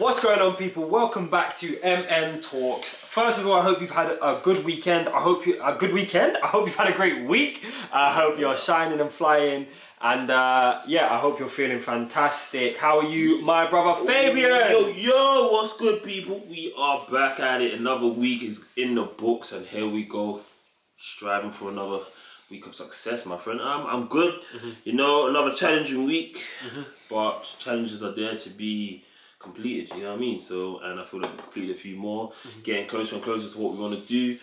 What's going on, people? Welcome back to MM Talks. First of all, I hope you've had a good weekend. I hope you've had a great week. I hope you're shining and flying. And yeah, I hope you're feeling fantastic. How are you, my brother Fabian? Yo, what's good, people? We are back at it. Another week is in the books, and here we go, striving for another week of success, my friend. I'm good. You know, another challenging week, but challenges are there to be completed, you know what I mean? So, and I feel like we completed a few more, getting closer and closer to what we want to do.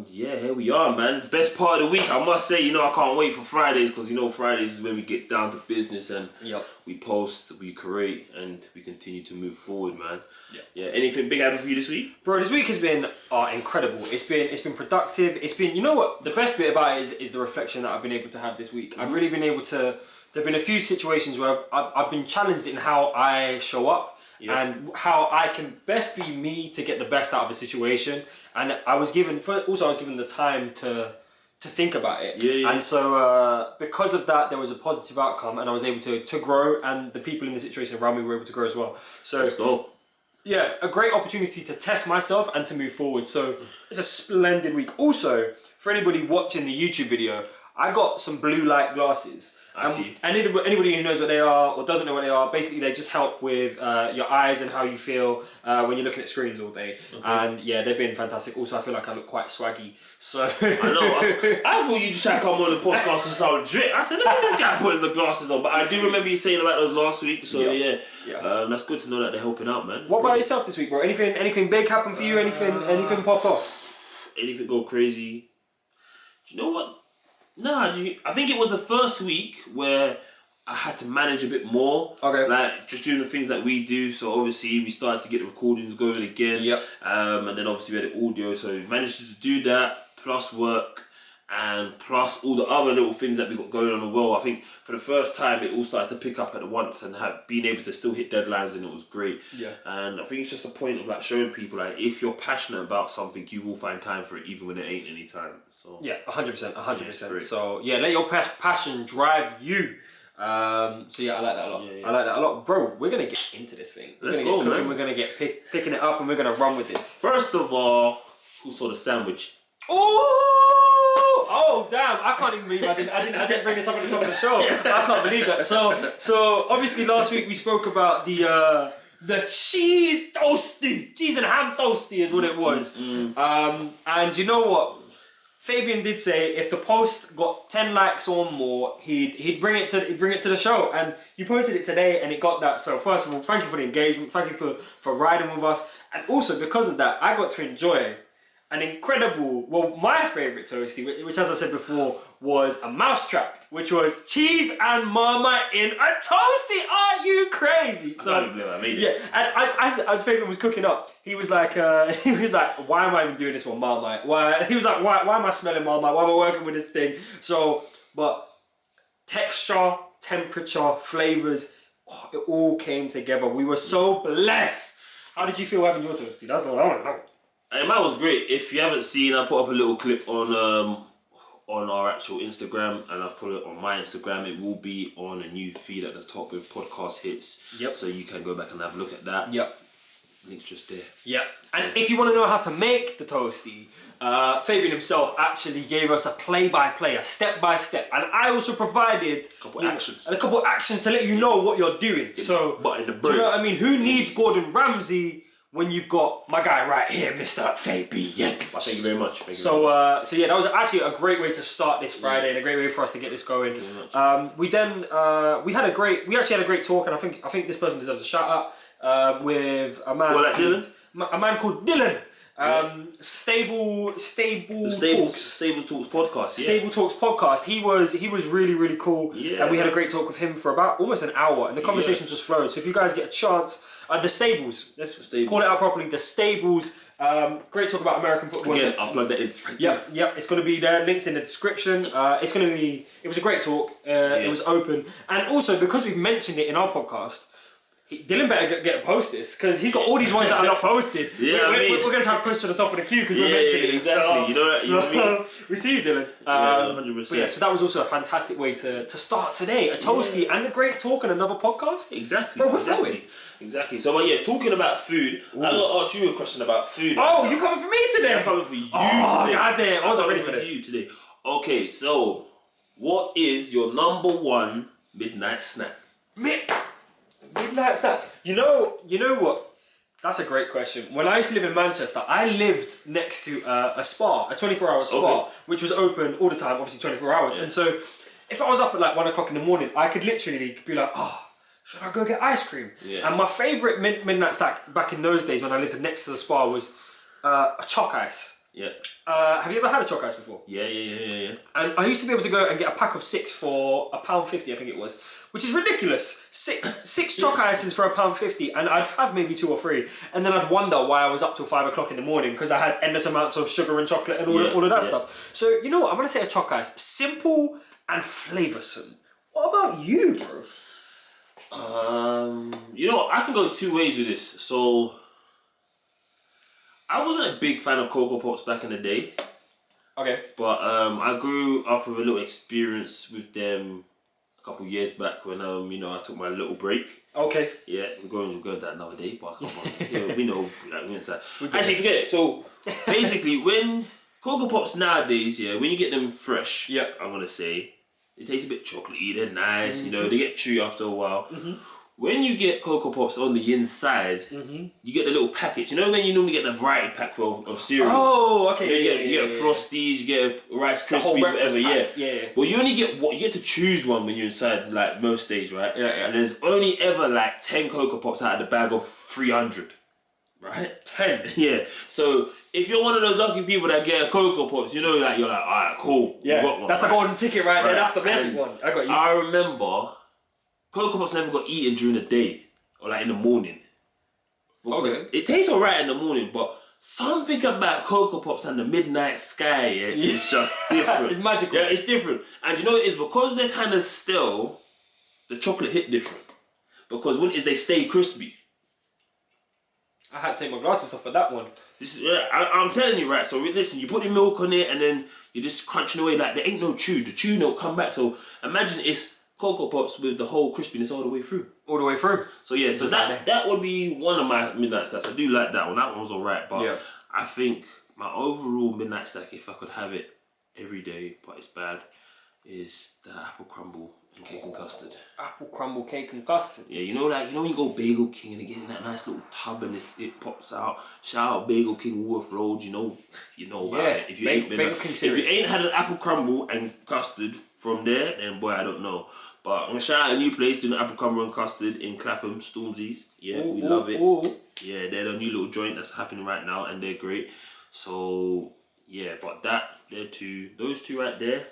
Yeah, here we are, man. Best part of the week, I must say. You know, I can't wait for Fridays, because you know Fridays is when we get down to business and we post, we create, and we continue to move forward, man. Yeah. Anything big happened for you this week, bro? This week has been incredible. It's been productive. It's been, you know what? The best bit about it is the reflection that I've been able to have this week. I've really been able to. There've been a few situations where I've been challenged in how I show up and how I can best be me to get the best out of a situation. And I was given the time to think about it. And so because of that, there was a positive outcome, and I was able to grow, and the people in the situation around me were able to grow as well. So let's go. Yeah, a great opportunity to test myself and to move forward. So it's a splendid week. Also, for anybody watching the YouTube video, I got some blue light glasses. And anybody who knows what they are or doesn't know what they are, basically they just help with your eyes and how you feel when you're looking at screens all day. And yeah, they've been fantastic. Also, I feel like I look quite swaggy. So I know. I thought you just had to come on the podcast and sound drip. I said, look at this guy putting the glasses on. But I do remember you saying about those last week. So yeah. That's good to know that they're helping out, man. What about yourself this week, bro? Anything big happen for you? Anything pop off? Anything go crazy? Do you know what? Nah, I think it was the first week where I had to manage a bit more. Like, just doing the things that we do. So, obviously, we started to get the recordings going again. And then, obviously, we had the audio. So, we managed to do that, plus work, and plus all the other little things that we got going on as well. I think for the first time, it all started to pick up at once and being able to still hit deadlines, and it was great. And I think it's just a point of like showing people, like, if you're passionate about something, you will find time for it, even when there ain't any time. So 100%. So yeah, let your passion drive you. So yeah, I like that a lot. I like that a lot, bro. We're gonna get into this thing. Let's go, man. We're gonna get picking it up, and we're gonna run with this. First of all, who saw the sandwich? Oh damn! I can't even believe I didn't bring this up at the top of the show. I can't believe that. So obviously last week we spoke about the cheese toasty, cheese and ham toasty is what it was. And you know what? Fabian did say if the post got 10 likes or more, he'd bring it to the show. And you posted it today, and it got that. So first of all, thank you for the engagement. Thank you for riding with us. And also because of that, I got to enjoy an incredible, my favourite toasty, which as I said before, was a mousetrap, which was cheese and Marmite in a toasty. Are you crazy? So I can't believe I made it. And as Fabian was cooking up, he was like, why am I even doing this for Marmite? Why am I smelling Marmite? Why am I working with this thing? So, but texture, temperature, flavours, it all came together. We were so blessed. How did you feel having your toasty? That's all I want to know. And mine was great. If you haven't seen, I put up a little clip on our actual Instagram, and I've put it on my Instagram. It will be on a new feed at the top with podcast hits. So you can go back and have a look at that. Link's just there. And if you want to know how to make the toasty, Fabian himself actually gave us a play-by-play, a step-by-step, and I also provided a couple actions to let you know what you're doing. So, but in the do you know what I mean? Who needs Gordon Ramsay when you've got my guy right here, Mr. Fabian? Well, thank you very much. So yeah, that was actually a great way to start this Friday, and a great way for us to get this going. We actually had a great talk, and I think this person deserves a shout out with a man. A man called Dylan. Stable Talks podcast. Stable Talks podcast. He was really cool. And we had a great talk with him for about almost an hour, and the conversation just flowed. So if you guys get a chance, the Stables. Let's call it out properly. The Stables. Great talk about American football. Again, I'll plug that in. It's going to be there. Links in the description. It was a great talk. It was open, and also because we've mentioned it in our podcast, Dylan better get posted because he's got all these ones that are not posted. Yeah, we're going to try to push to the top of the queue because we're mentioning it. Exactly. You know that. You know what I mean? We see you, Dylan. 100%. But yeah, so that was also a fantastic way to start today. A toasty and a great talk and another podcast. Exactly. Bro, we're flowing. Exactly. So, talking about food, I'm going to ask you a question about food. Oh, you coming for me today? I'm coming for you today. Oh, goddamn. I wasn't ready for this. You today. Okay, so what is your number one midnight snack? Midnight snack. You know what? That's a great question. When I used to live in Manchester, I lived next to a spa, a 24-hour spa, which was open all the time, obviously 24 hours. Yeah. And so, if I was up at like 1 o'clock in the morning, I could literally be like, should I go get ice cream? Yeah. And my favourite midnight snack back in those days when I lived next to the spa was a choc ice. Yeah. Have you ever had a choc ice before? Yeah. And I used to be able to go and get a pack of 6 for £1.50, I think it was, which is ridiculous. Six choc ices for £1.50, and I'd have maybe 2 or 3, and then I'd wonder why I was up till 5 o'clock in the morning because I had endless amounts of sugar and chocolate and all of that stuff. So you know what? I'm gonna say a choc ice, simple and flavoursome. What about you, bro? I can go 2 ways with this. So I wasn't a big fan of Cocoa Pops back in the day. Okay. But I grew up with a little experience with them a couple of years back when I took my little break. Okay. Yeah, we're going to that another day, but come on. We know we inside. Actually, forget it. So basically, when Cocoa Pops nowadays, when you get them fresh, I'm gonna say they taste a bit chocolatey. They're nice. Mm-hmm. They get chewy after a while. Mm-hmm. When you get Cocoa Pops on the inside, you get the little packets. You know when you normally get the variety pack of cereals? Oh, okay. You get Frosties, you get Rice Krispies, whatever. Yeah. Well, you only get you get to choose one when you're inside, like most days, right? Yeah. And there's only ever like 10 Cocoa Pops out of the bag of 300, right? 10. Yeah. So if you're one of those lucky people that get a Cocoa Pops, you're like, all right, cool. Yeah. You got one, that's a golden ticket right there. That's the magic one. I got you. I remember Cocoa Pops never got eaten during the day or like in the morning. Because it tastes alright in the morning, but something about Cocoa Pops and the midnight sky is just different. It's magical. Yeah, it's different. And you know what it is? Because they're kind of stale, the chocolate hit different. Because what it is, they stay crispy. I had to take my glasses off for that one. I'm telling you, right? So listen, you put the milk on it and then you're just crunching away like there ain't no chew. The chew don't come back. So imagine it's Cocoa Pops with the whole crispiness all the way through. All the way through. So yeah, so that would be one of my midnight snacks. I do like that one. That one was alright, but I think my overall midnight snack, if I could have it every day, but it's bad, is the apple crumble and cake and custard. Apple crumble, cake and custard. Yeah, when you go Bagel King and they get in that nice little tub and it pops out. Shout out Bagel King Wolf Road. You know about it. If you ain't had an apple crumble and custard from there, then boy, I don't know. But I'm gonna shout out a new place doing apple crumble and custard in Clapham, Stormzy's. Yeah, we love it. Yeah, they're the new little joint that's happening right now, and they're great. So yeah, but those two right there.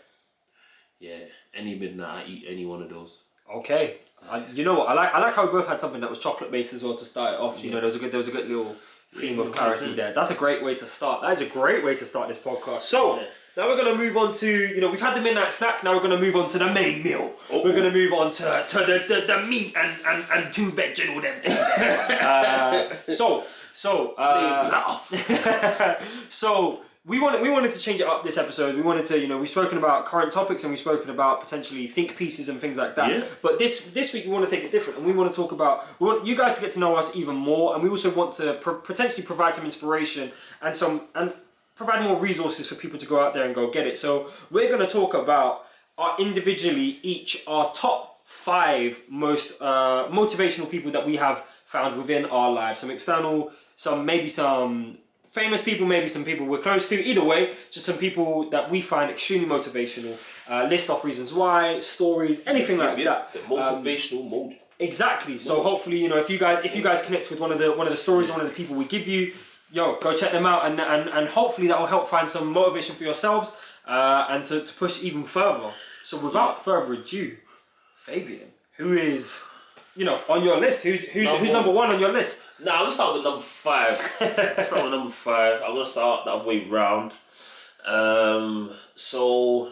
Yeah, any midnight I eat any one of those. Okay, nice. You know what? I like how we both had something that was chocolate based as well to start it off. You know, there was a good little theme of clarity there. That's a great way to start. That is a great way to start this podcast. So. Now we're going to move on to, we've had the midnight snack, now we're going to move on to the main meal. We're going to move on to the meat and 2 vegetable them things. So we wanted to change it up this episode. We wanted to, we've spoken about current topics and we've spoken about potentially think pieces and things like that. Yeah. But this week we want to take it different and we want to talk about, we want you guys to get to know us even more, and we also want to potentially provide some inspiration and provide more resources for people to go out there and go get it. So we're going to talk about our top 5 most motivational people that we have found within our lives. Some external, maybe some famous people, maybe some people we're close to. Either way, just some people that we find extremely motivational. List off reasons why, stories, anything like that. The motivational mode. Exactly. So hopefully, if you guys connect with one of the stories, one of the people we give you, go check them out, and hopefully that will help find some motivation for yourselves and to push even further. So without further ado, Fabian, who is on your list? Who's number 1 on your list? Nah, let's start with number 5. I'm gonna start the other way round. So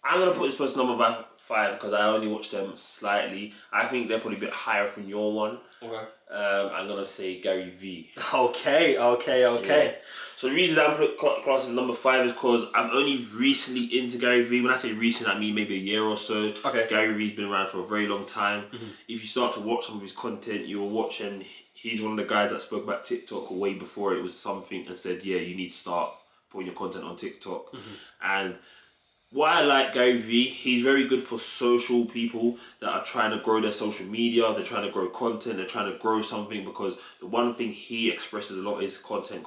I'm gonna put this person number 5 because I only watched them slightly. I think they're probably a bit higher up in your one. Okay. I'm gonna say Gary V. Okay. Yeah. So the reason I'm classing number 5 is because I'm only recently into Gary V. When I say recent, I mean maybe a year or so. Okay. Gary V's been around for a very long time. Mm-hmm. If you start to watch some of his content, you'll watch, and he's one of the guys that spoke about TikTok way before it was something and said, yeah, you need to start putting your content on TikTok. Mm-hmm. And what I like Gary V, he's very good for social people that are trying to grow their social media, they're trying to grow content, they're trying to grow something, because the one thing he expresses a lot is content.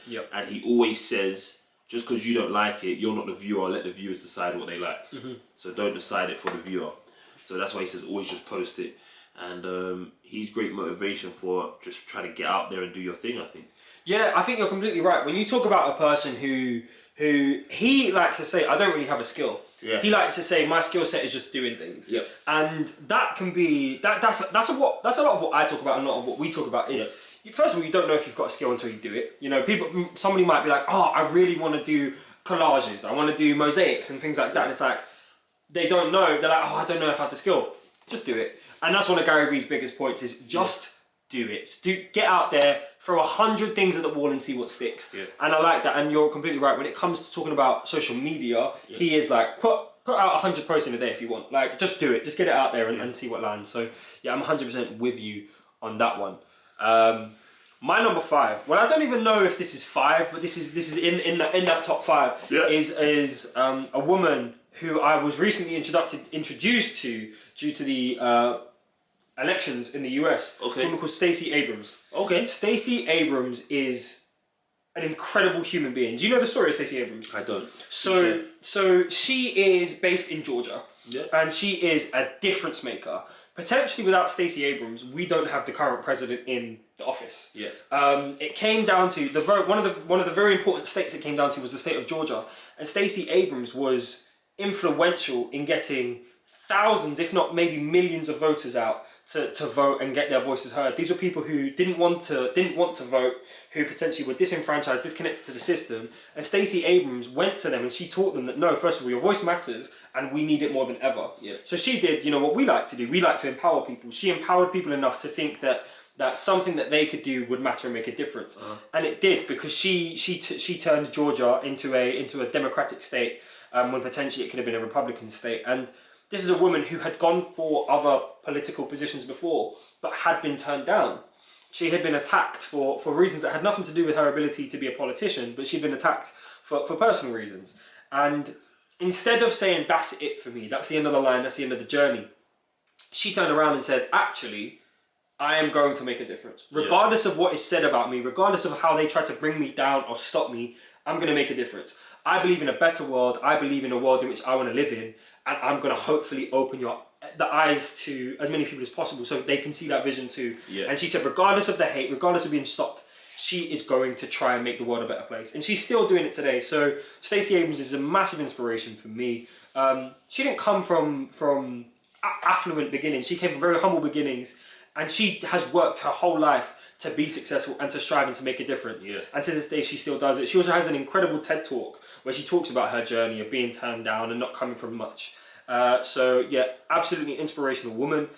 Yep. And he always says, just because you don't like it, you're not the viewer, let the viewers decide what they like. Mm-hmm. So don't decide it for the viewer. So that's why he says always just post it. And he's great motivation for just trying to get out there and do your thing, I think. Yeah, I think you're completely right. When you talk about a person who he likes to say, I don't really have a skill. Yeah. He likes to say, my skill set is just doing things. Yep. And that can be that's a lot of what I talk about and a lot of what we talk about is first of all, you don't know if you've got a skill until you do it. You know, somebody might be like, oh, I really want to do collages, I want to do mosaics and things like that. And it's like they don't know. They're like, oh, I don't know if I have the skill. Just do it. And that's one of Gary Vee's biggest points is just do it. Get out there, throw 100 things at the wall and see what sticks. Yeah. And I like that. And you're completely right. When it comes to talking about social media, he is like, put out 100 posts in a day if you want. Like, just do it. Just get it out there and see what lands. So, yeah, I'm 100% with you on that one. My number 5. Well, I don't even know if this is 5, but this is in that top 5. Yeah. Is a woman who I was recently introduced to due to the elections in the US. Okay. It's a woman called Stacey Abrams. Okay. Stacey Abrams is an incredible human being. Do you know the story of Stacey Abrams? I don't. So she is based in Georgia. Yeah. And she is a difference maker. Potentially without Stacey Abrams, we don't have the current president in the office. Yeah. It came down to one of the very important states it came down to was the state of Georgia. And Stacey Abrams was influential in getting thousands, if not maybe millions of voters out to vote and get their voices heard. These were people who didn't want to vote, who potentially were disenfranchised, disconnected to the system. And Stacey Abrams went to them and she taught them that no, first of all, your voice matters and we need it more than ever. Yeah. So she did, what we like to do. We like to empower people. She empowered people enough to think that something that they could do would matter and make a difference. Uh-huh. And it did, because she turned Georgia into a democratic state when potentially it could have been a Republican state. And this is a woman who had gone for other political positions before, but had been turned down. She had been attacked for reasons that had nothing to do with her ability to be a politician, but she'd been attacked for personal reasons. And instead of saying, that's it for me, that's the end of the line, that's the end of the journey, she turned around and said, actually, I am going to make a difference. Regardless of what is said about me, regardless of how they try to bring me down or stop me, I'm going to make a difference. I believe in a better world. I believe in a world in which I want to live in. And I'm going to hopefully open the eyes to as many people as possible so they can see that vision too. Yeah. And she said, regardless of the hate, regardless of being stopped, she is going to try and make the world a better place. And she's still doing it today. So Stacey Abrams is a massive inspiration for me. She didn't come from affluent beginnings. She came from very humble beginnings. And she has worked her whole life to be successful and to strive and to make a difference. Yeah. And to this day, she still does it. She also has an incredible TED Talk where she talks about her journey of being turned down and not coming from much. So yeah, absolutely inspirational woman,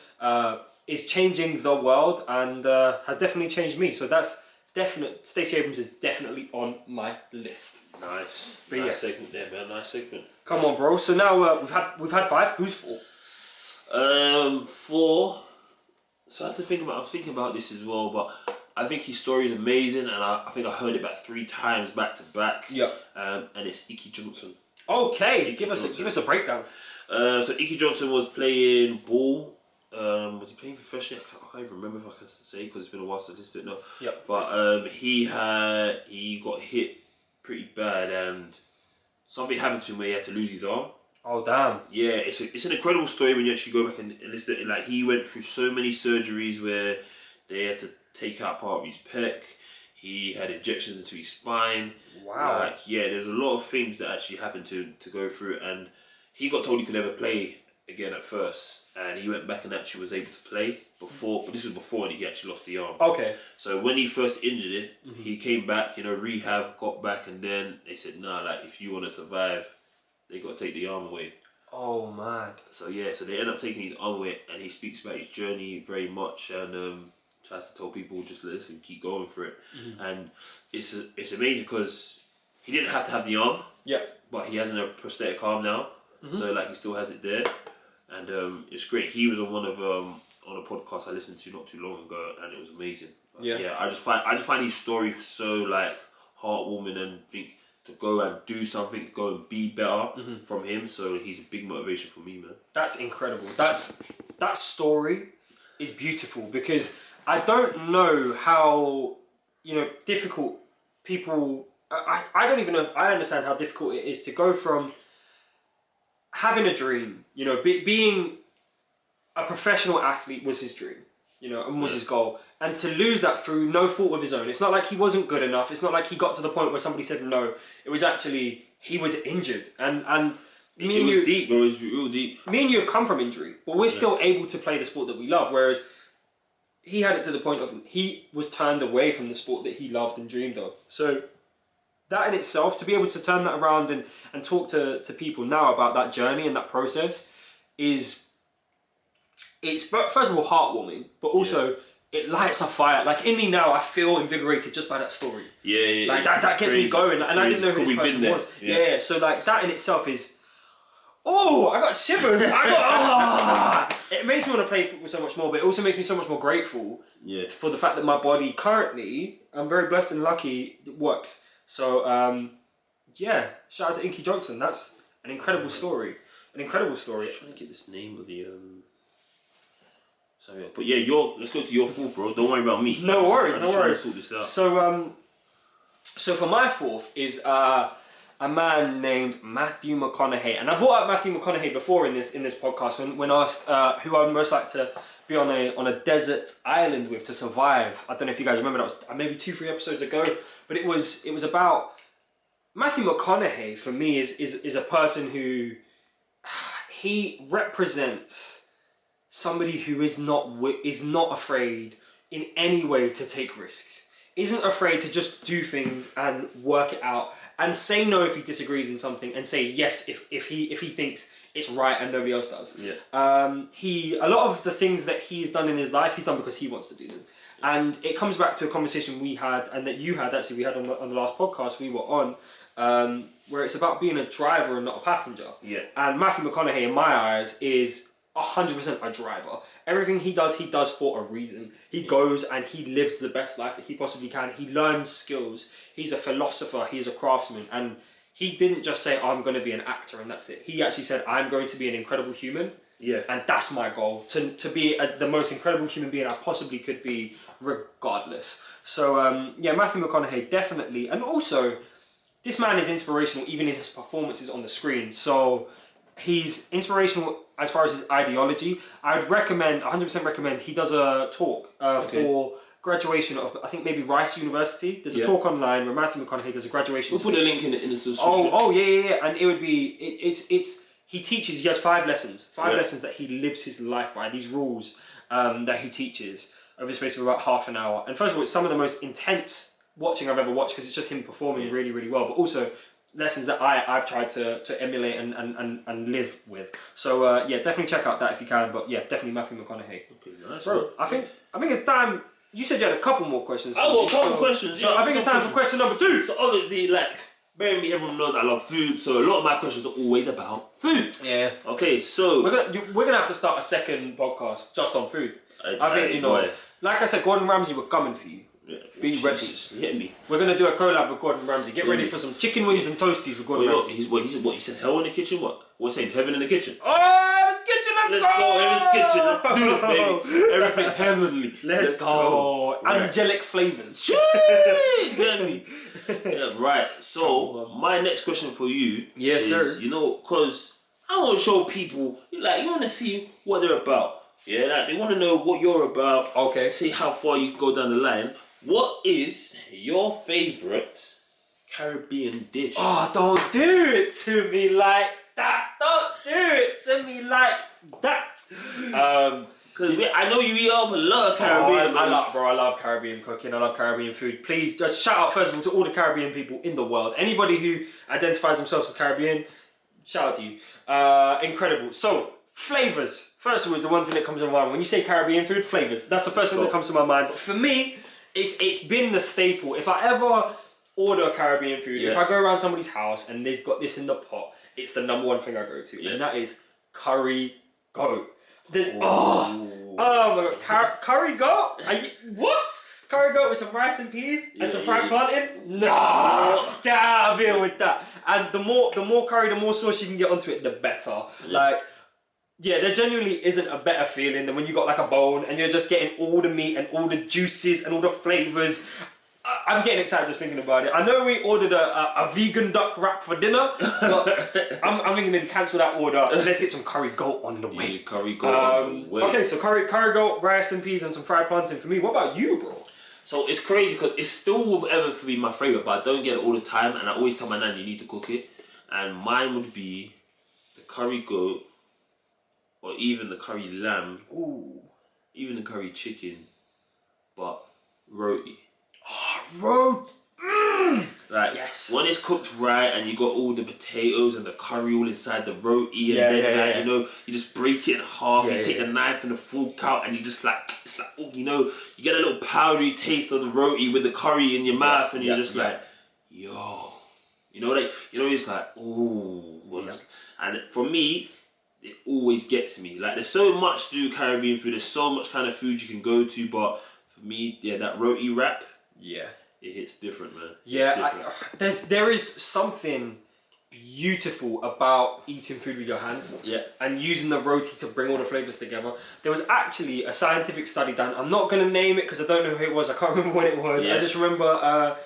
is changing the world and has definitely changed me. So that's definite. Stacey Abrams is definitely on my list. Nice. But nice segment there, man. Nice segment. Come on, bro. So now we've had 5. Who's 4? 4. So I had to think about. I'm thinking about this as well, but I think his story is amazing, and I think I heard it about 3 times back to back. Yeah. And it's Ike Johnson. Okay, give us a breakdown. So Ike Johnson was playing ball. Was he playing professionally? I can't even remember if I can say because it's been a while since I just didn't know. Yeah. But he got hit pretty bad, and something happened to him where he had to lose his arm. Oh damn! Yeah, it's an incredible story when you actually go back and listen. Like, he went through so many surgeries where they had to take out part of his pec. He had injections into his spine. Wow. Like, yeah, there's a lot of things that actually happened to go through, and he got told he could never play again at first, and he went back and actually was able to play before. But this was before he actually lost the arm. Okay. So when he first injured it, he came back, rehab, got back, and then they said, nah, like, if you want to survive, they got to take the arm away. Oh man. So yeah, so they end up taking his arm away, and he speaks about his journey very much, and tries to tell people just listen, keep going for it, and it's amazing because he didn't have to have the arm, but he has a prosthetic arm now, so like he still has it there, and it's great. He was on one of on a podcast I listened to not too long ago, and it was amazing. Yeah, I just find his story so like heartwarming, and think to go and do something, to go and be better from him. So he's a big motivation for me, man. That's incredible. That story is beautiful because I don't know how difficult people. I don't even know if I understand how difficult it is to go from having a dream, being a professional athlete was his dream, and was his goal, and to lose that through no fault of his own. It's not like he wasn't good enough. It's not like he got to the point where somebody said no. It was actually he was injured, and me and you, deep, bro. It was real deep. Me and you have come from injury, but we're still able to play the sport that we love. Whereas he had it to the point of he was turned away from the sport that he loved and dreamed of. So that in itself, to be able to turn that around and talk to people now about that journey and that process it's first of all heartwarming, but also it lights a fire. Like in me now, I feel invigorated just by that story. Yeah. Like that gets me going, and I didn't know who this person was. Yeah. So like that in itself is. Oh, I got shivers. It makes me want to play football so much more, but it also makes me so much more grateful for the fact that my body currently, I'm very blessed and lucky, it works. So, shout out to Inky Johnson. That's an incredible story. An incredible story. I'm just trying to get this name of the... But yeah, let's go to your fourth, bro. Don't worry about me. No worries, I'm just trying to sort this out. So for my fourth is... a man named Matthew McConaughey, and I brought up Matthew McConaughey before in this podcast when asked who I would most like to be on a desert island with to survive. I don't know if you guys remember, that was maybe 2-3 episodes ago, but it was about Matthew McConaughey. For me is a person who he represents somebody who is not afraid in any way to take risks, isn't afraid to just do things and work it out. And say no if he disagrees in something, and say yes if he thinks it's right and nobody else does. Yeah. A lot of the things that he's done in his life, he's done because he wants to do them. And it comes back to a conversation we had, and that you had actually, we had on the last podcast we were on, where it's about being a driver and not a passenger. Yeah. And Matthew McConaughey, in my eyes, is 100% a driver. Everything he does for a reason. He goes and he lives the best life that he possibly can. He learns skills. He's a philosopher. He's a craftsman. And he didn't just say, I'm going to be an actor and that's it. He actually said, I'm going to be an incredible human. Yeah. And that's my goal. To be the most incredible human being I possibly could be, regardless. So, Matthew McConaughey, definitely. And also, this man is inspirational even in his performances on the screen. So, he's inspirational as far as his ideology. I would 100% recommend, he does a talk for graduation of, I think maybe Rice University. There's a talk online where Matthew McConaughey does a graduation speech. We'll put a link in the description. Oh, yeah. And it would be, he teaches, he has 5 lessons. 5 lessons that he lives his life by. These rules that he teaches over the space of about half an hour. And first of all, it's some of the most intense watching I've ever watched because it's just him performing really, really well. But also, lessons that I've tried to emulate and live with. So definitely check out that if you can. But yeah, definitely Matthew McConaughey. Okay, nice. Bro, I think it's time. You said you had a couple more questions. I got a couple questions. So I think it's time for question number 2. So obviously, bearing me, everyone knows I love food. So a lot of my questions are always about food. Yeah. Okay, so we're gonna have to start a second podcast just on food. I think like I said, Gordon Ramsay, we're coming for you. Yeah, Be ready. Hit me. We're gonna do a collab with Gordon Ramsay. Get ready for some chicken wings and toasties with Gordon Ramsay. He said hell in the kitchen? What? What's saying heaven in the kitchen? Oh, Heaven's Kitchen, let's go! Heaven's Kitchen, let's do this, baby. Everything heavenly. Let's go. Right. Angelic flavours. Get me. Yeah, right. So my next question for you is, sir. because I want to show people, you want to see what they're about. Yeah, they want to know what you're about. Okay. See how far you can go down the line. What is your favourite Caribbean dish? Oh, don't do it to me like that. Don't do it to me like that. Because I know you eat up a lot of Caribbean. I love Caribbean cooking. I love Caribbean food. Please, just shout out first of all to all the Caribbean people in the world. Anybody who identifies themselves as Caribbean, shout out to you. Incredible. So, flavors. First of all, is the one thing that comes to mind. When you say Caribbean food, flavors. That's the first thing that comes to my mind. But for me, it's been the staple. If I ever order Caribbean food, if I go around somebody's house and they've got this in the pot, it's the number one thing I go to. And that is curry goat. Oh my god, curry goat? What? Curry goat with some rice and peas and some fried plantain? Nah, get out of here with that. And the more curry, the more sauce you can get onto it, the better. Like, yeah, there genuinely isn't a better feeling than when you got like a bone and you're just getting all the meat and all the juices and all the flavors. I'm getting excited just thinking about it. I know we ordered a vegan duck wrap for dinner, but I'm thinking to cancel that order. Let's get some curry goat on the way. Curry goat on the way. Okay, so curry goat, rice and peas, and some fried plantain for me. What about you, bro? So it's crazy because it's still will ever be my favourite, but I don't get it all the time, and I always tell my nan you need to cook it. And mine would be the curry goat, or even the curry lamb, even the curry chicken, but roti. Roti. Like, when it's cooked right and you got all the potatoes and the curry all inside the roti, and then you know, you just break it in half, you take the knife and the fork out, and you just like, it's like, oh, you know, you get a little powdery taste of the roti with the curry in your mouth, and you're just like, yo, you know, like, you know, it's like, oh, and for me, it always gets me. Like, there's so much to do Caribbean food, there's so much kind of food you can go to, but for me, that roti wrap, it hits different, man. There is something beautiful about eating food with your hands and using the roti to bring all the flavors together. There was actually a scientific study done. I'm not going to name it because I don't know who it was. I can't remember when it was. I just remember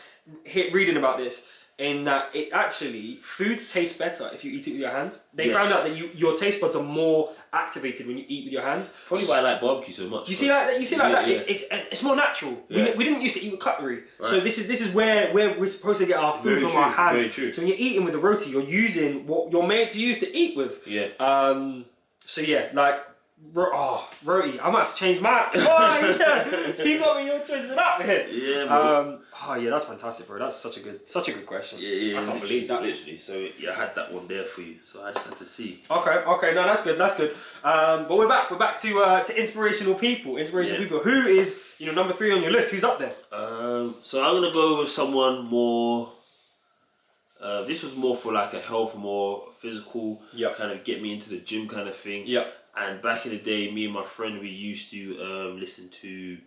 reading about this, in that it actually, food tastes better if you eat it with your hands. They found out that your taste buds are more activated when you eat with your hands. Probably why I like barbecue so much. You see that? It's more natural. We didn't used to eat with cutlery, so this is where we're supposed to get our food from our hands. Very true. So when you're eating with a roti, you're using what you're made to use to eat with. So yeah, like. Roti. I might have to change my. He got me all twisted up here. Yeah, bro. That's fantastic, bro. That's such a good question. I can't believe that. Literally. So I had that one there for you. So I just had to see. Okay. No, that's good. But we're back. We're back to inspirational people. People. Who is number 3 on your list? Who's up there? So I'm gonna go with someone more. This was more for like a health, more physical, kind of get me into the gym kind of thing. And back in the day, me and my friend, we used to listen to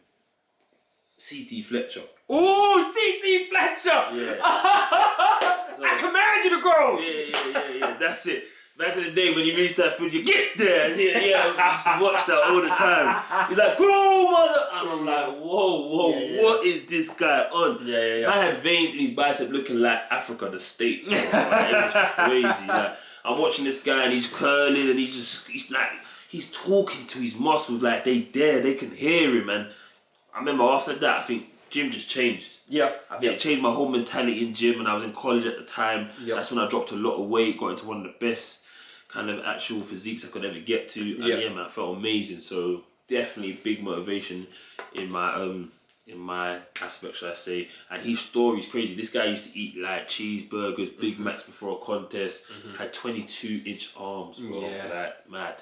C.T. Fletcher. Ooh, C.T. Fletcher! Yeah. I command you to grow! Yeah, that's it. Back in the day, when he released that food, you get there! I used to watch that all the time. He's like, grow, mother! And I'm like, whoa, what is this guy on? I had veins in his bicep looking like Africa, the state. Like, it was crazy. Like, I'm watching this guy and he's curling and he's talking to his muscles like they can hear him. And I remember after that, I think gym just changed. I think it changed my whole mentality in gym, and I was in college at the time. That's when I dropped a lot of weight, got into one of the best kind of actual physiques I could ever get to. And man, I felt amazing. So definitely big motivation in my aspect, should I say. And his story's crazy. This guy used to eat like cheeseburgers, Big Macs before a contest, had 22-inch arms, bro. Like, mad.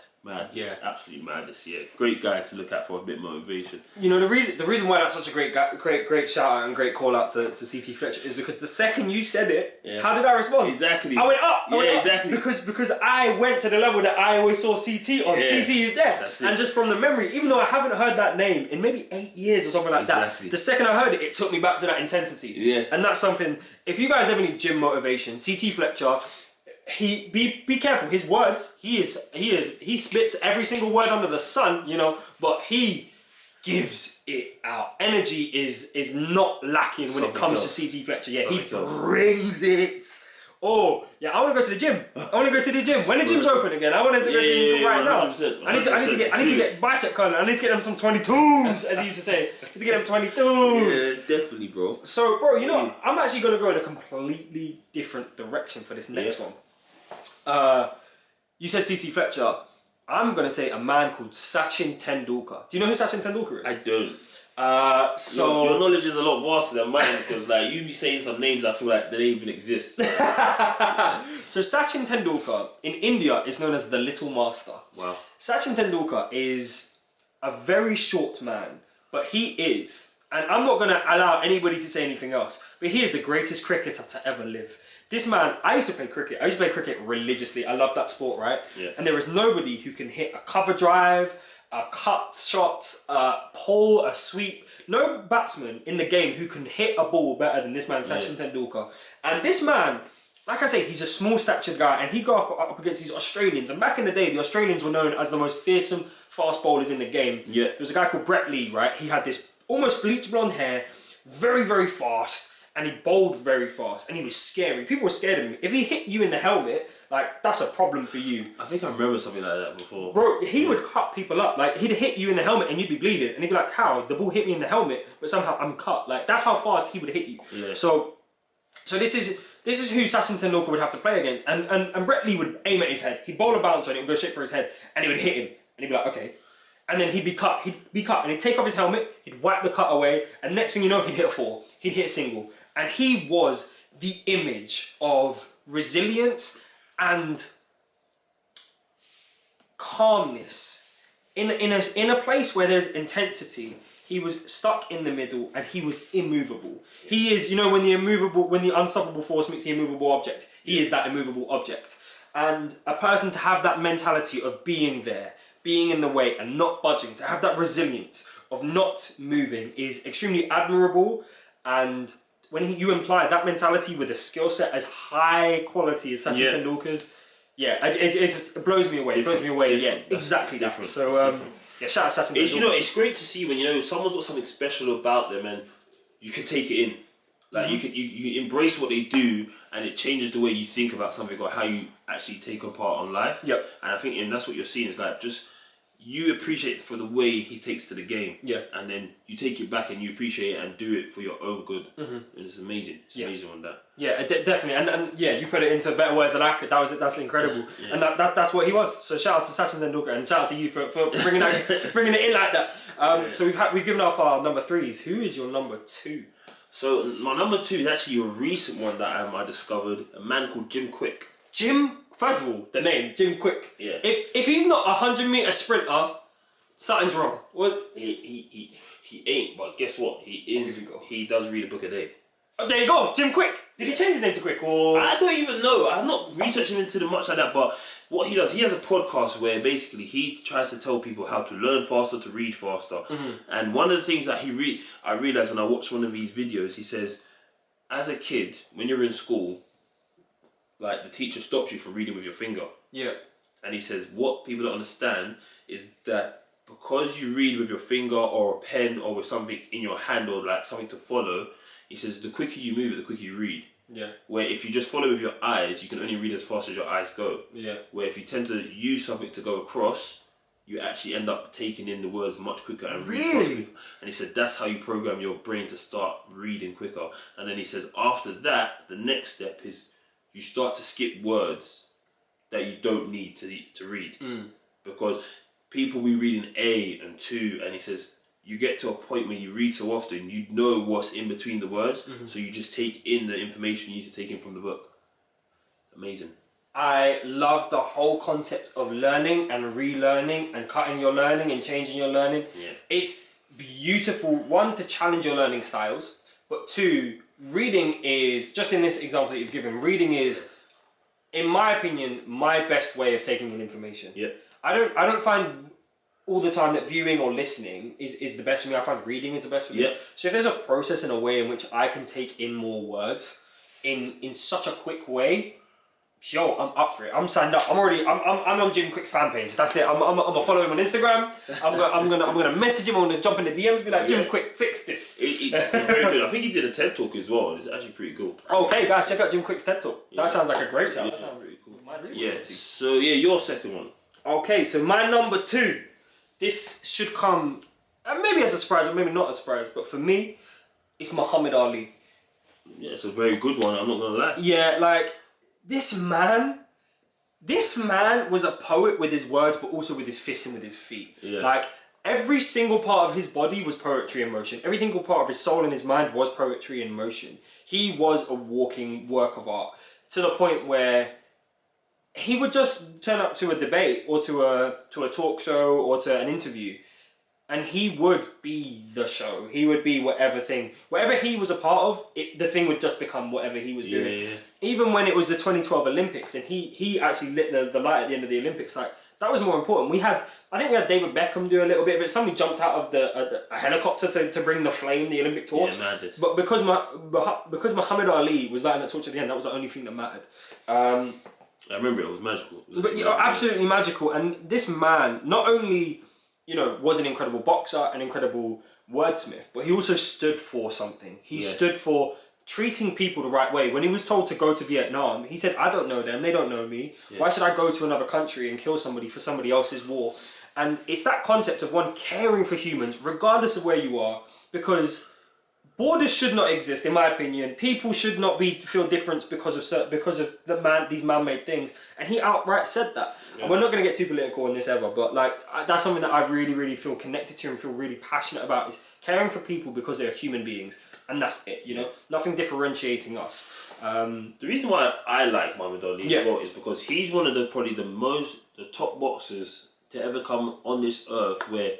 Absolutely madness. Great guy to look at for a bit of motivation. The reason why that's such a great shout out and great call out to C.T. Fletcher is because the second you said it, how did I respond? Exactly. I went up. Exactly. Because I went to the level that I always saw CT on. CT is there. That's it. And just from the memory, even though I haven't heard that name in maybe 8 years or something like that, the second I heard it, it took me back to that intensity. And that's something. If you guys ever need gym motivation, CT Fletcher. Be careful. His words, he spits every single word under the sun, but he gives it out. Energy is not lacking when it comes to CT Fletcher. He brings it. I want to go to the gym. When the gym's open again, I wanted to go to the gym right now. 100%. I need to get bicep curling. I need to get them some 22s, as he used to say. I need to get them 22s. Yeah, definitely, bro. So, bro, I'm actually going to go in a completely different direction for this next one. You said C.T. Fletcher. I'm going to say a man called Sachin Tendulkar. Do you know who Sachin Tendulkar is? I don't. So your knowledge is a lot vaster than mine because like you be saying some names I feel like they don't even exist. So Sachin Tendulkar in India is known as the Little Master. Wow. Sachin Tendulkar is a very short man, but he is, and I'm not going to allow anybody to say anything else, but he is the greatest cricketer to ever live. This man, I used to play cricket. I used to play cricket religiously. I love that sport, right? Yeah. And there is nobody who can hit a cover drive, a cut shot, a pull, a sweep. No batsman in the game who can hit a ball better than this man, Sachin Tendulkar. And this man, like I say, he's a small-statured guy, and he got up against these Australians. And back in the day, the Australians were known as the most fearsome fast bowlers in the game. Yeah. There was a guy called Brett Lee, right? He had this almost bleach blonde hair, very, very fast, and he bowled very fast, and he was scary. People were scared of him. If he hit you in the helmet, like, that's a problem for you. I think I remember something like that before. Bro, he would cut people up. Like, he'd hit you in the helmet and you'd be bleeding. And he'd be like, how? The ball hit me in the helmet, but somehow I'm cut. Like, that's how fast he would hit you. Yeah. So this is who Sachin Tendulkar would have to play against. And Brett Lee would aim at his head. He'd bowl a bouncer and it would go straight for his head. And he would hit him. And he'd be like, okay. And then he'd be cut. And he'd take off his helmet. He'd wipe the cut away. And next thing you know, he'd hit a 4. He'd hit a single. And he was the image of resilience and calmness in a place where there's intensity. He was stuck in the middle and he was immovable. He is, when the unstoppable force meets the immovable object, he is that immovable object. And a person to have that mentality of being there, being in the way and not budging, to have that resilience of not moving is extremely admirable. And when you imply that mentality with a skill set as high quality as Sachin Tendulkar's, it just blows me away. It blows me away. Yeah, exactly that. So shout out Sachin Tendulkar. It's great to see when someone's got something special about them and you can take it in. Like you embrace what they do and it changes the way you think about something or how you actually take a part on life. Yep. And I think that's what you're seeing is like just you appreciate for the way he takes to the game. Yeah. And then you take it back and you appreciate it and do it for your own good. And it's amazing. It's amazing on that. Yeah, definitely. And you put it into better words than I could. That's incredible. And that's what he was. So shout out to Sachin Tendulkar and shout out to you for bringing it in like that. So we've given up our number 3s. Who is your number 2? So my number 2 is actually a recent one that I discovered. A man called Jim Quick. First of all, the name, Jim Quick. Yeah. If he's not a 100-meter sprinter, something's wrong. What? He ain't, but guess what? He does read a book a day. Oh, there you go, Jim Quick. Did he change his name to Quick or? I don't even know. I've not researched him into much like that, but what he does, he has a podcast where basically he tries to tell people how to learn faster, to read faster. And one of the things that I realized when I watched one of these videos, he says, as a kid, when you're in school, like the teacher stops you from reading with your finger. Yeah. And he says, what people don't understand is that because you read with your finger or a pen or with something in your hand or like something to follow, he says the quicker you move, the quicker you read. Yeah. Where if you just follow with your eyes, you can only read as fast as your eyes go. Yeah. Where if you tend to use something to go across, you actually end up taking in the words much quicker and read faster. And he said that's how you program your brain to start reading quicker. And then he says after that, the next step is you start to skip words that you don't need to read. Because people be reading A and 2, and he says you get to a point where you read so often, you know what's in between the words, so you just take in the information you need to take in from the book. Amazing. I love the whole concept of learning and relearning and cutting your learning and changing your learning. Yeah. It's beautiful, one, to challenge your learning styles, but 2, reading is, just in this example that you've given, reading is, in my opinion, my best way of taking in information. Yeah. I don't find all the time that viewing or listening is the best for me. I find reading is the best for me. Yeah. So if there's a process and a way in which I can take in more words in such a quick way, yo, I'm up for it. I'm signed up. I'm on Jim Quick's fan page. That's it. I'm gonna follow him on Instagram. I'm gonna message him. I'm gonna jump in the DMs and be like, Jim Quick, fix this. He's very good. I think he did a TED talk as well. It's actually pretty cool. Okay, guys, check out Jim Quick's TED talk. Yeah. That sounds like a great show. Yeah. That sounds pretty cool. Yeah. So yeah, your second one. Okay, so my number 2. This should come maybe as a surprise or maybe not a surprise, but for me, it's Muhammad Ali. Yeah, it's a very good one. I'm not gonna lie. Yeah, like. This man was a poet with his words, but also with his fists and with his feet. Yeah. Like, every single part of his body was poetry in motion. Every single part of his soul and his mind was poetry in motion. He was a walking work of art, to the point where he would just turn up to a debate or to a talk show or to an interview, and he would be the show. He would be whatever he was a part of, the thing would just become whatever he was doing. Yeah. Even when it was the 2012 Olympics and he actually lit the light at the end of the Olympics, like, that was more important. I think we had David Beckham do a little bit of it. Somebody jumped out of a helicopter to bring the flame, the Olympic torch. Yeah, madness. But because Muhammad Ali was lighting that torch at the end, that was the only thing that mattered. I remember it was magical. Absolutely magical. And this man, not only, was an incredible boxer, an incredible wordsmith, but he also stood for something. He stood for treating people the right way. When he was told to go to Vietnam, he said, I don't know them, they don't know me. Yeah. Why should I go to another country and kill somebody for somebody else's war? And it's that concept of one caring for humans, regardless of where you are, because borders should not exist, in my opinion. People should not feel different because of these man-made things. And he outright said that. Yeah. And we're not going to get too political in this ever, but that's something that I really, really feel connected to and feel really passionate about, is caring for people because they're human beings. And that's it, Nothing differentiating us. The reason why I like Muhammad Ali as well is because he's one of the top boxers to ever come on this earth, where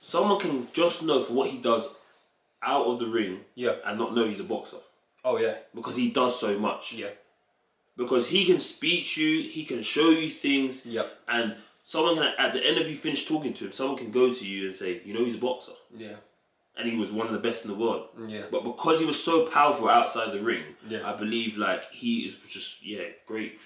someone can just know for what he does out of the ring and not know he's a boxer. Oh yeah. Because he does so much. Yeah. Because he can speak to you, he can show you things, and someone can, at the end of you finish talking to him, someone can go to you and say, he's a boxer. Yeah. And he was one of the best in the world. Yeah. But because he was so powerful outside the ring, I believe he is just great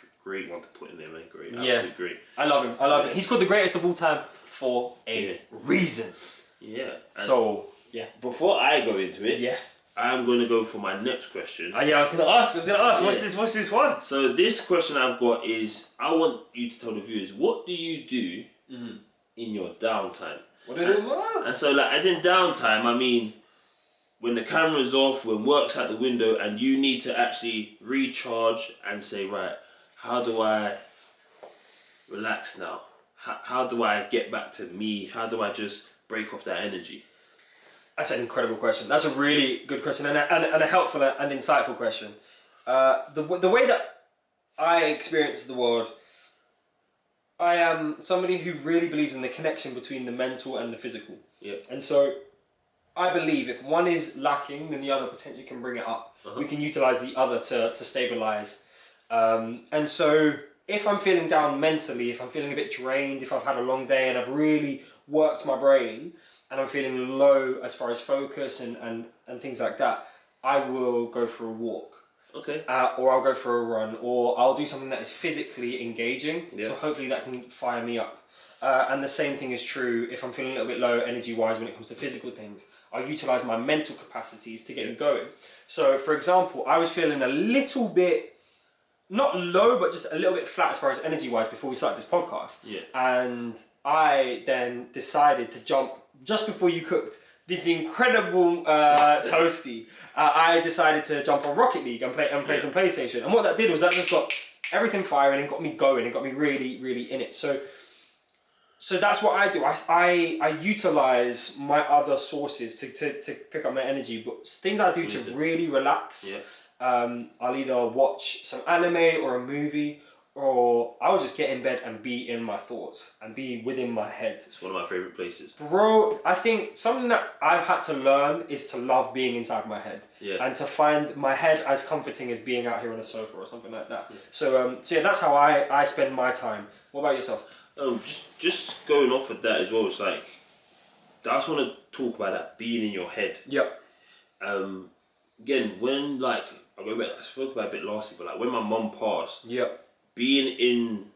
one to put in there, man. Great. Absolutely great. I love him. He's called the greatest of all time for a reason. Yeah. So before I go into it, I'm going to go for my next question. I was going to ask. What's this one? So this question I've got is, I want you to tell the viewers, what do you do in your downtime? What do you do? And so, as in downtime, I mean, when the camera's off, when work's out the window, and you need to actually recharge and say, right, how do I relax now? How do I get back to me? How do I just break off that energy? That's an incredible question. That's a really good question and a helpful and insightful question. The way that I experience the world, I am somebody who really believes in the connection between the mental and the physical. Yeah. And so I believe if one is lacking, then the other potentially can bring it up. We can utilize the other to stabilize. And so if I'm feeling down mentally, if I'm feeling a bit drained, if I've had a long day and I've really worked my brain and I'm feeling low as far as focus and things like that, I will go for a walk. Okay. Or I'll go for a run, or I'll do something that is physically engaging. Yeah. So hopefully that can fire me up. And the same thing is true if I'm feeling a little bit low energy-wise when it comes to physical things. I'll utilize my mental capacities to get me going. So, for example, I was feeling a little bit, not low, but just a little bit flat as far as energy-wise before we started this podcast. Yeah. And I then decided to jump, just before you cooked this incredible toasty, I decided to jump on Rocket League and play some PlayStation. And what that did was that just got everything firing and got me going and got me really, really in it. So that's what I do. I utilize my other sources to pick up my energy, but things I do to really relax. Yeah. I'll either watch some anime or a movie, or I'll just get in bed and be in my thoughts and be within my head. It's one of my favourite places. Bro, I think something that I've had to learn is to love being inside my head. Yeah. And to find my head as comforting as being out here on a sofa or something like that. Yeah. So that's how I spend my time. What about yourself? Just going off of that as well, it's I just want to talk about that being in your head. Yep. Again, when I spoke about it a bit last week, but when my mum passed, yep, being in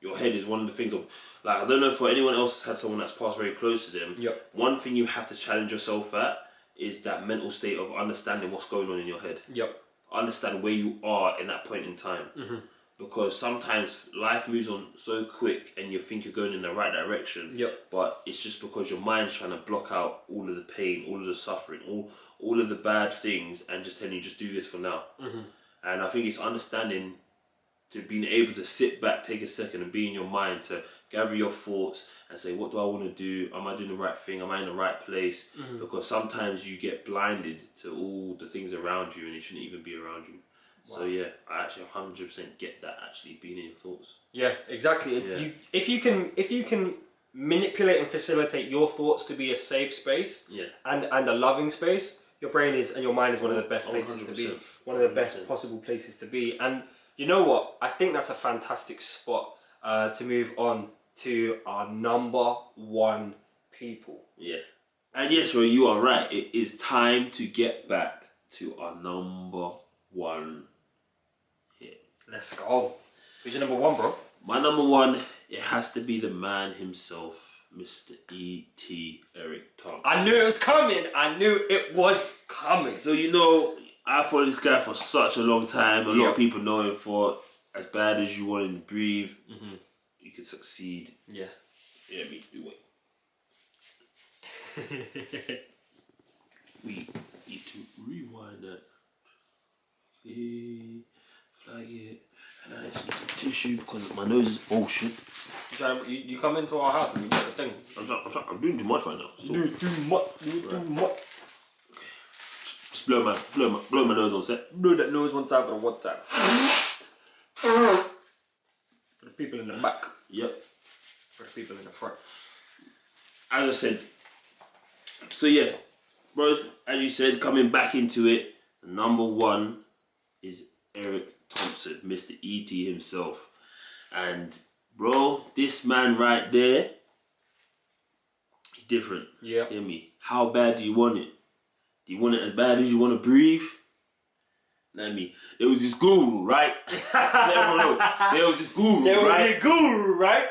your head is one of the things of, I don't know if anyone else has had someone that's passed very close to them. Yep. One thing you have to challenge yourself at is that mental state of understanding what's going on in your head. Yep. Understand where you are in that point in time. Mm-hmm. Because sometimes life moves on so quick and you think you're going in the right direction. Yep. But it's just because your mind's trying to block out all of the pain, all of the suffering, all of the bad things, and just telling you just do this for now. Mm-hmm. And I think it's understanding to being able to sit back, take a second, and be in your mind to gather your thoughts and say, what do I want to do? Am I doing the right thing? Am I in the right place? Because sometimes you get blinded to all the things around you and it shouldn't even be around you. Wow. So yeah, I actually 100% get that, actually being in your thoughts. Yeah, exactly. Yeah. If you can manipulate and facilitate your thoughts to be a safe space, and a loving space, your brain is and your mind is one of the best places to be, one of the best possible places to be. And you know what? I think that's a fantastic spot to move on to our number one people. Yeah. And yes, well, you are right. It is time to get back to our number one hit. Let's go. Who's your number one, bro? My number one, it has to be the man himself, Mr. E.T. Eric Thompson. I knew it was coming. So, you know, I followed this guy for such a long time. A lot of people know him for As Bad As You Want to Breathe. You Can Succeed. Yeah. Yeah, me do it. We need to rewind that. Flag it. And I just need some tissue because my nose is bullshit. You come into our house and you get the thing. I'm doing too much right now. You do too much. Just blow my nose on set. Blow that nose one time for the one time. For the people in the back. Yep. For the people in the front. As I said. So yeah, bro, as you said, coming back into it, number one is Eric Thompson, Mr. E.T. himself. And bro, this man right there, he's different. Yeah. Hear me? How bad do you want it? Do you want it as bad as you want to breathe? Let me. There was this guru, right? Everyone knows. There was this guru, right?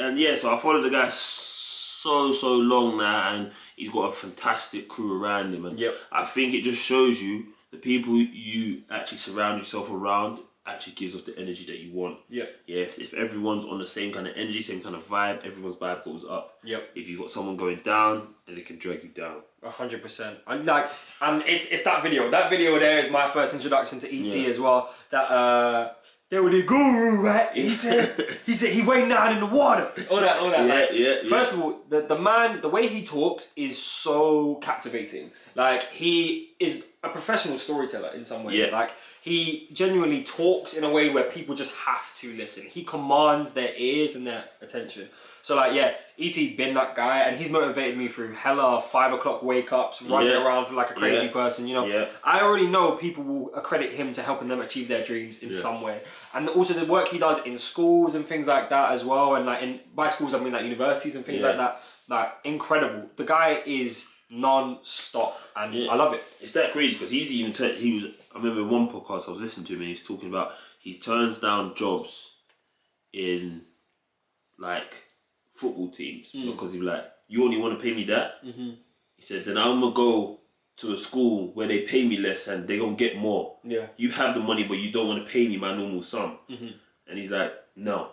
And yeah, so I followed the guy so long now, and he's got a fantastic crew around him. And I think it just shows you the people you actually surround yourself around actually gives off the energy that you want. Yeah. If everyone's on the same kind of energy, same kind of vibe, everyone's vibe goes up. Yep. If you've got someone going down, then they can drag you down. 100%. And it's that video. That video there is my first introduction to E.T. as well. That they were the guru, right? He said he went down in the water. All that. Yeah. First of all, the man, the way he talks is so captivating. Like, he is a professional storyteller in some ways. Yeah. Like, he genuinely talks in a way where people just have to listen. He commands their ears and their attention. So like, yeah, E.T. been that guy, and he's motivated me through hella 5 o'clock wake ups, running around like a crazy person, you know. Yeah. I already know people will accredit him to helping them achieve their dreams in some way. And also the work he does in schools and things like that as well. And like by schools, I mean like universities and things like that. Like, incredible. The guy is non-stop, and I love it. It's that crazy because he's even I remember one podcast I was listening to him, and he's talking about he turns down jobs in like football teams because he's like, you only want to pay me that? He said, then I'm gonna go to a school where they pay me less and they gonna get more. You have the money, but you don't want to pay me my normal sum. And he's like, no,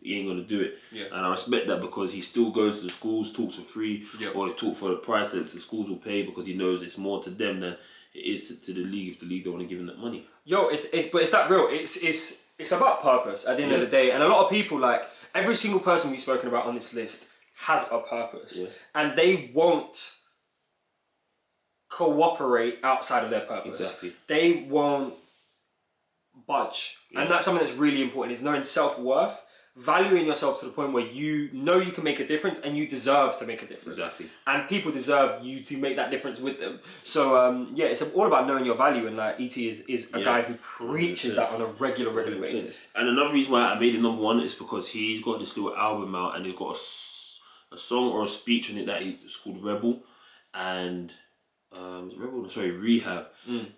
he ain't gonna do it. And I respect that because he still goes to the schools, talks for free, or he talks for the price that the schools will pay because he knows it's more to them than it is to the league if the league don't want to give him that money. But it's that real. It's about purpose at the end of the day, and a lot of people, like every single person we've spoken about on this list, has a purpose, and they won't cooperate outside of their purpose. Exactly. They won't budge, and that's something that's really important. Is knowing self-worth, valuing yourself to the point where you know you can make a difference and you deserve to make a difference. Exactly. And people deserve you to make that difference with them. So it's all about knowing your value, and like E.T. is a guy who preaches that on a regular basis. And another reason why I made it number one is because he's got this little album out and he's got a song or a speech in it that it's called Rebel, and Rehab,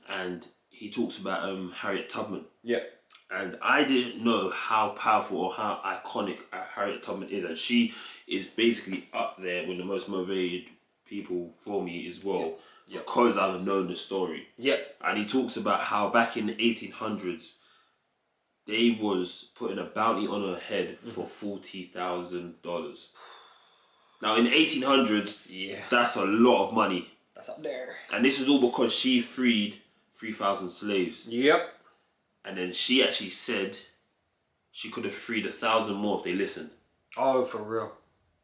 and he talks about Harriet Tubman. And I didn't know how powerful or how iconic Harriet Tubman is, and she is basically up there with the most motivated people for me as well, because I've known the story. And he talks about how back in the 1800s, they was putting a bounty on her head for $40,000. Now in the 1800s, that's a lot of money. That's up there. And this was all because she freed 3,000 slaves. Yep. And then she actually said she could have freed 1,000 more if they listened. Oh, for real.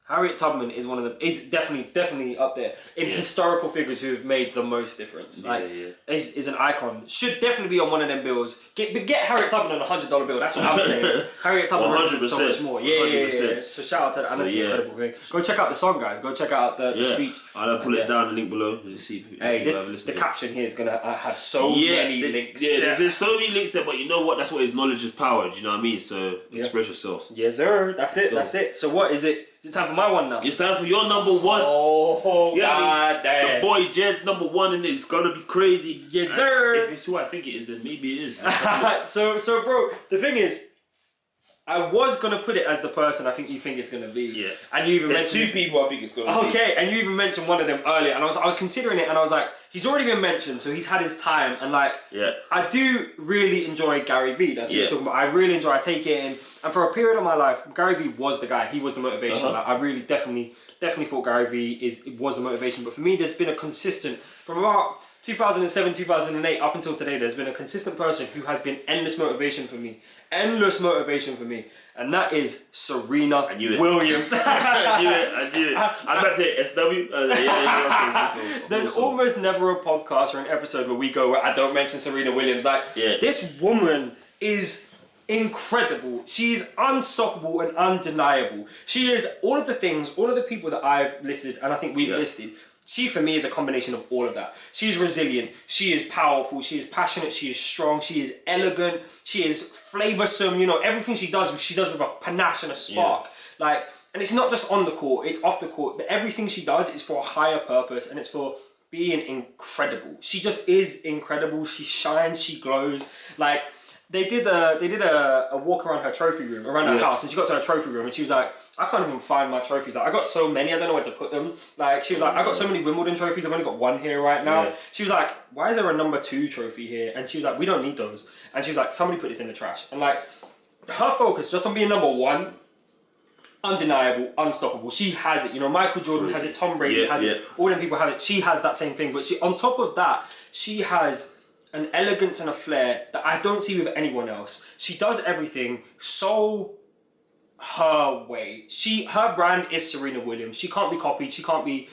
Harriet Tubman is one of the is definitely up there in historical figures who have made the most difference. Is an icon. Should definitely be on one of them bills. Get Harriet Tubman on $100 bill. That's what I'm saying. Harriet Tubman represents so much more. Yeah. So shout out to that. And that's an incredible thing. Go check out the song, guys. Go check out the speech. I'll pull it down the link below. Just see the caption here is gonna have so many links. There's so many links there, but you know what? That's what his knowledge is power. Do you know what I mean? So express yourself. Yes, sir. That's it. That's it. So what is it? It's time for my one now. It's time for your number one. Oh, God damn. The boy Jed's number one, and it's gonna be crazy. Yes, sir. If it's who I think it is, then maybe it is. so, bro, the thing is, I was gonna put it as the person I think you think it's gonna be. Yeah. And you even There's mentioned 2 people I think it's gonna be. Okay, and you even mentioned one of them earlier, and I was considering it, and I was like, he's already been mentioned, so he's had his time, and like, I do really enjoy Gary Vee. That's what you're talking about. I really enjoy. I take it in, and for a period of my life, Gary Vee was the guy. He was the motivation. Like, I really definitely thought Gary Vee was the motivation. But for me, there's been a consistent from about 2007, 2008 up until today. There's been a consistent person who has been endless motivation for me, and that is Serena Williams. I knew it. I'm about to say SW. There's almost never a podcast or an episode where we go where I don't mention Serena Williams. Like, this woman is incredible. She's unstoppable and undeniable. She is all of the things, all of the people that I've listed, and I think we've listed. She, for me, is a combination of all of that. She's resilient. She is powerful. She is passionate. She is strong. She is elegant. She is flavoursome. You know, everything she does with a panache and a spark. Like, and it's not just on the court. It's off the court. Everything she does is for a higher purpose, and it's for being incredible. She just is incredible. She shines. She glows. Like, they did a walk around her trophy room, around her house, and she got to her trophy room, and she was like, I can't even find my trophies. Like, I got so many, I don't know where to put them. Like, she was like, I got so many Wimbledon trophies, I've only got one here right now. She was like, why is there a number 2 trophy here? And she was like, we don't need those. And she was like, somebody put this in the trash. And like, her focus just on being number 1, undeniable, unstoppable. She has it. You know, Michael Jordan has it, Tom Brady has it, all them people have it. She has that same thing. But she, on top of that, she has an elegance and a flair that I don't see with anyone else. She does everything so her way. Her brand is Serena Williams. She can't be copied. She can't be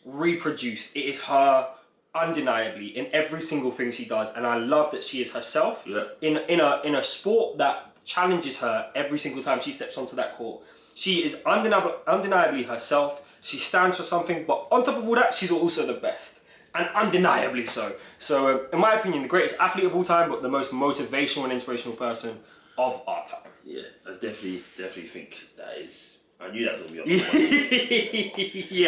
reproduced. It is her undeniably in every single thing she does, and I love that she is herself in a sport that challenges her every single time she steps onto that court. She is undeniably herself. She stands for something, but on top of all that, she's also the best. And undeniably so. So, in my opinion, the greatest athlete of all time, but the most motivational and inspirational person of our time. Yeah, I definitely think that is. I knew that was gonna be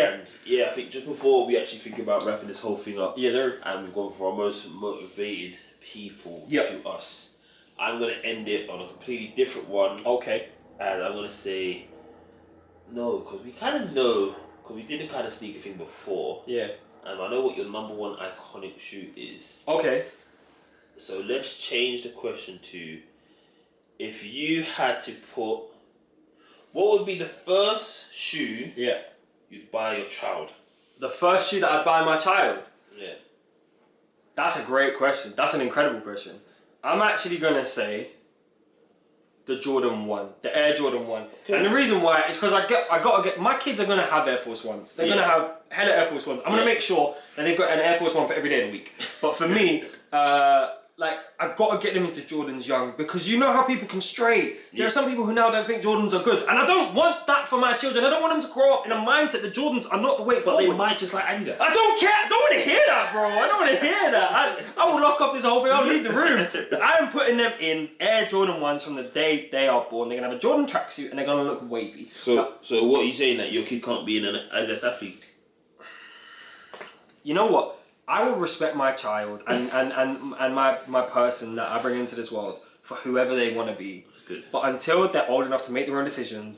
up. And I think just before we actually think about wrapping this whole thing up, and we've gone for our most motivated people to us, I'm gonna end it on a completely different one. Okay. And I'm gonna say no, because we kind of know, because we did a kind of sneaky thing before. Yeah. And I know what your number 1 iconic shoe is. Okay. So let's change the question to, if you had to put, what would be the first shoe you'd buy your child? The first shoe that I'd buy my child? Yeah. That's a great question. That's an incredible question. I'm actually going to say the Jordan 1, the Air Jordan 1. Okay. And the reason why is because I gotta get, my kids are going to have Air Force Ones. They're going to have hella Air Force Ones. I'm going to make sure that they've got an Air Force One for every day of the week. But for me, like, I've got to get them into Jordans young, because you know how people can stray. There are some people who now don't think Jordans are good, and I don't want that for my children. I don't want them to grow up in a mindset that Jordans are not the way forward. But they might just like anger. I don't care. I don't want to hear that, bro. I don't want to hear that. I will lock off this whole thing. I'll leave the room. I am putting them in Air Jordan 1s from the day they are born. They're going to have a Jordan tracksuit, and they're going to look wavy. So what are you saying, that your kid can't be an Adidas athlete? You know what? I will respect my child and my person that I bring into this world for whoever they want to be. That's good. But until they're old enough to make their own decisions,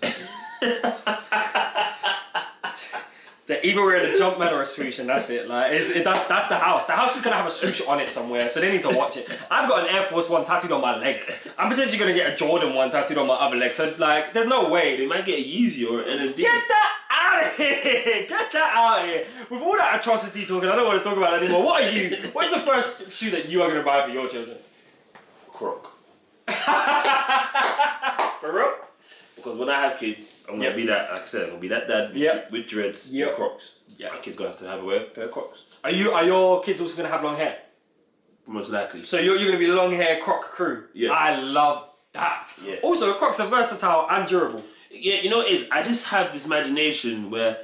they're either wearing a jump man or a swoosh, and that's it. Like, that's the house. The house is gonna have a swoosh on it somewhere, so they need to watch it. I've got an Air Force One tattooed on my leg. I'm potentially gonna get a Jordan 1 tattooed on my other leg. So like, there's no way. They might get a Yeezy or an NMD. Get that out of here! Get that out of here! With all that atrocity talking, I don't want to talk about it anymore. What are you? What is the first shoe that you are gonna buy for your children? Croc. For real? Because when I have kids, I'm gonna be that. Like I said, I'm gonna be that dad with dreads and Crocs. Yeah. My kid's gonna have to wear a pair of Crocs. Are your kids also gonna have long hair? Most likely. So you're gonna be long hair Croc crew. Yeah. I love that. Yeah. Also, Crocs are versatile and durable. Yeah, you know what it is? I just have this imagination where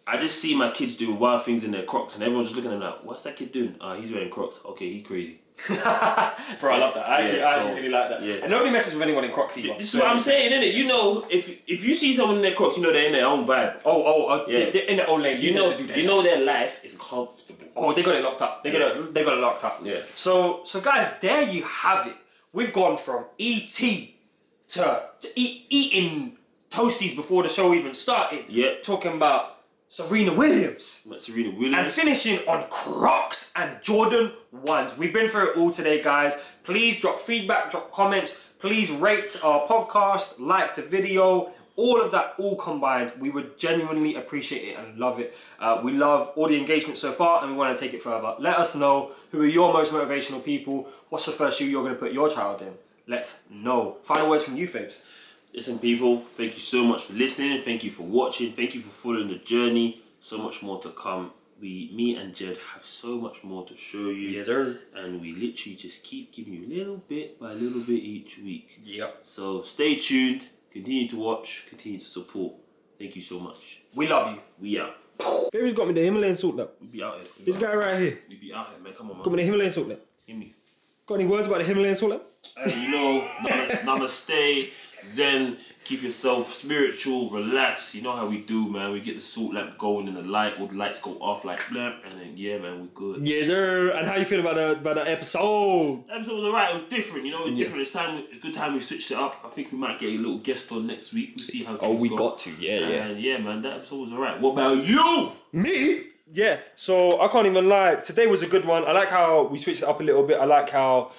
I just see my kids doing wild things in their Crocs and everyone's just looking at them like, what's that kid doing? He's wearing Crocs. Okay, he's crazy. Bro, I love that. I actually really like that. Yeah. And nobody messes with anyone in Crocs either. This is what I'm saying, innit? You know, if you see someone in their Crocs, you know they're in their own vibe. They're in their own lane. You know their life is comfortable. Oh, they got it locked up. They got it locked up. Yeah. So guys, there you have it. We've gone from E.T. to eating toasties before the show even started. Yeah. Talking about Serena Williams. And finishing on Crocs and Jordan 1s. We've been through it all today, guys. Please drop feedback, drop comments. Please rate our podcast, like the video. All of that, all combined, we would genuinely appreciate it and love it. We love all the engagement so far and we want to take it further. Let us know who are your most motivational people. What's the first shoe you're going to put your child in? Let's know. Final words from you, Fabes. Listen, people, thank you so much for listening. Thank you for watching. Thank you for following the journey. So much more to come. Me and Jed have so much more to show you. Yes, sir. And we literally just keep giving you little bit by little bit each week. Yep. So stay tuned. Continue to watch. Continue to support. Thank you so much. We love you. We out. Baby's got me the Himalayan salt now. We be out here. This guy right here. We be out here, man. Come on, man. Got me the Himalayan salt now. Give me. Got any words about the Himalayan salt now? You know, namaste, zen, keep yourself spiritual, relax. You know how we do, man. We get the salt lamp going and all the lights go off like blamp, and then yeah, man, we're good. Yes, sir. And how you feel about the episode? The episode was alright. It was different, you know. It was different. It's a good time we switched it up. I think we might get a little guest on next week. We'll see how things go. Got to, yeah. And yeah, man, that episode was alright. What about you? Me? Yeah. So I can't even lie. Today was a good one. I like how we switched it up a little bit. I like how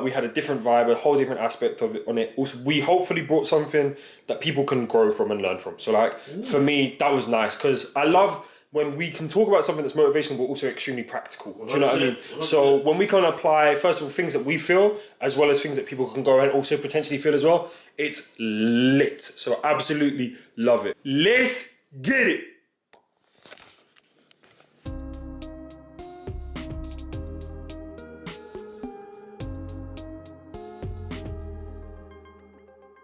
we had a different vibe, a whole different aspect of it on it. Also, we hopefully brought something that people can grow from and learn from. So like, for me, that was nice because I love when we can talk about something that's motivational but also extremely practical. Do you know what I mean? So when we can apply, first of all, things that we feel as well as things that people can go and also potentially feel as well, it's lit. So absolutely love it. Let's get it.